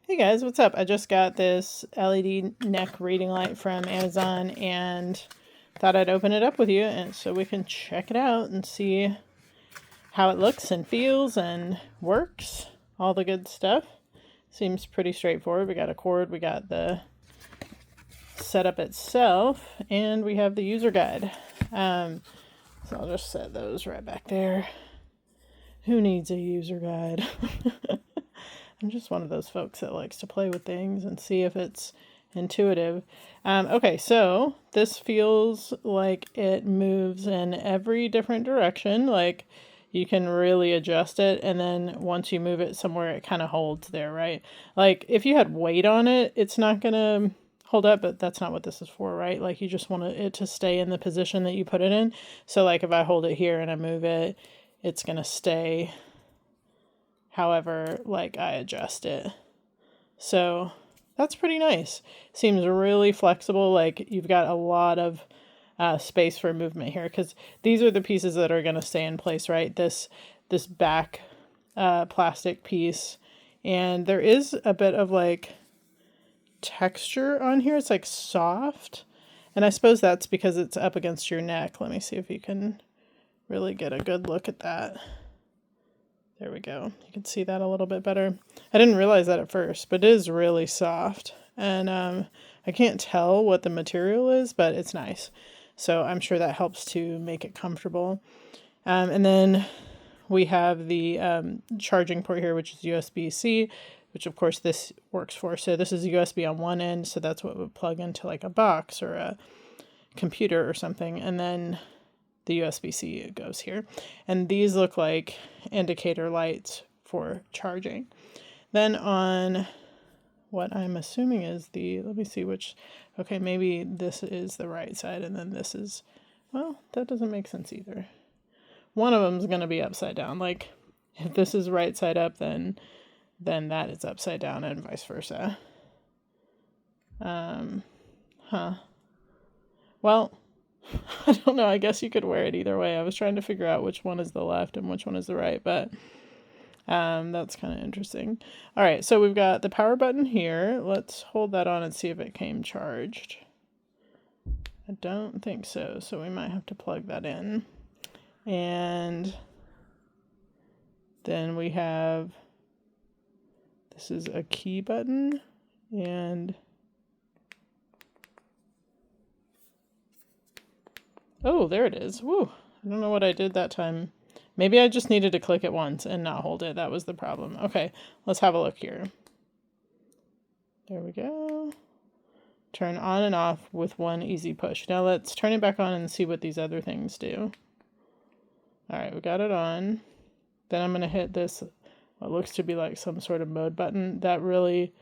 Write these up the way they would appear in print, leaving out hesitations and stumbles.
Hey guys, what's up? I just got this LED neck reading light from Amazon and thought I'd open it up with you and so we can check it out and see how it looks and feels and works. All the good stuff. Seems pretty straightforward. We got a cord, we got the setup itself, and we have the user guide. So I'll just set those right back there. Who needs a user guide? I'm just one of those folks that likes to play with things and see if it's intuitive. Okay, so this feels like it moves in every different direction. Like you can really adjust it, and then once you move it somewhere, it kind of holds there, right? Like if you had weight on it, it's not gonna hold up, but that's not what this is for, right? Like you just want it to stay in the position that you put it in. So like if I hold it here and I move it, it's gonna stay however like I adjust it. So that's pretty nice. Seems really flexible. Like you've got a lot of space for movement here, because these are the pieces that are going to stay in place, right? This back plastic piece, and there is a bit of like texture on here. It's like soft, and I suppose that's because it's up against your neck. Let me see if you can really get a good look at that. There we go. You can see that a little bit better. I didn't realize that at first, but it is really soft. And I can't tell what the material is, but it's nice. So I'm sure that helps to make it comfortable. And then we have the charging port here, which is USB-C, which of course this works for. So this is USB on one end, so that's what would plug into like a box or a computer or something. And then the USB-C goes here. And these look like indicator lights for charging. Then on what I'm assuming is let me see which, okay, maybe this is the right side and then this is, well, that doesn't make sense either. One of them is going to be upside down. Like if this is right side up, then that is upside down and vice versa. Well, I don't know. I guess you could wear it either way. I was trying to figure out which one is the left and which one is the right, but that's kind of interesting. All right, so we've got the power button here. Let's hold that on and see if it came charged. I don't think so, so we might have to plug that in. And then we have, this is a key button, and oh, there it is. Woo. I don't know what I did that time. Maybe I just needed to click it once and not hold it. That was the problem. Okay, let's have a look here. There we go. Turn on and off with one easy push. Now let's turn it back on and see what these other things do. All right, we got it on. Then I'm going to hit this, what looks to be like some sort of mode button. That really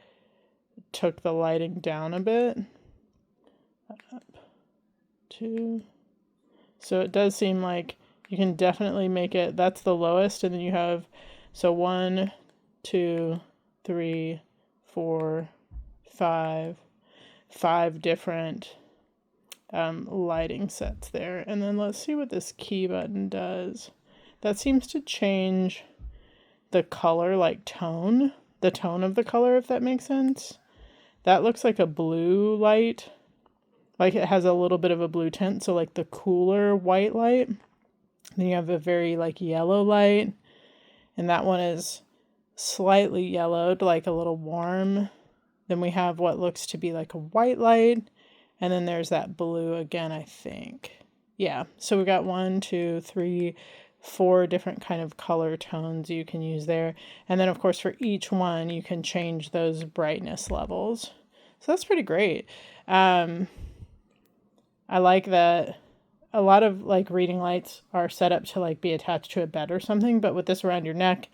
took the lighting down a bit. Up, 2. So it does seem like you can definitely make it, that's the lowest, and then you have, so 1, 2, 3, 4, 5 different lighting sets there. And then let's see what this key button does. That seems to change the color, like tone, the tone of the color, if that makes sense. That looks like a blue light. Like it has a little bit of a blue tint, so like the cooler white light. Then you have a very like yellow light, and that one is slightly yellowed, like a little warm. Then we have what looks to be like a white light, and then there's that blue again, I think. Yeah, so we got 1, 2, 3, 4 different kind of color tones you can use there. And then of course for each one you can change those brightness levels. So that's pretty great. I like that a lot of like reading lights are set up to like be attached to a bed or something, but with this around your neck,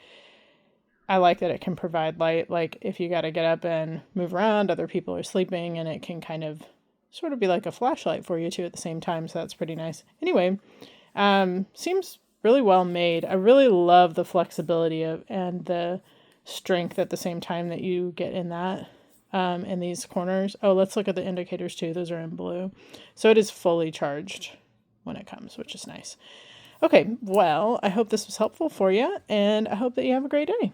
I like that it can provide light. Like if you got to get up and move around, other people are sleeping, and it can kind of sort of be like a flashlight for you too at the same time. So that's pretty nice. Anyway, seems really well made. I really love the flexibility of and the strength at the same time that you get in that. In these corners. Oh, let's look at the indicators too. Those are in blue. So it is fully charged when it comes, which is nice. Okay, well, I hope this was helpful for you, and I hope that you have a great day.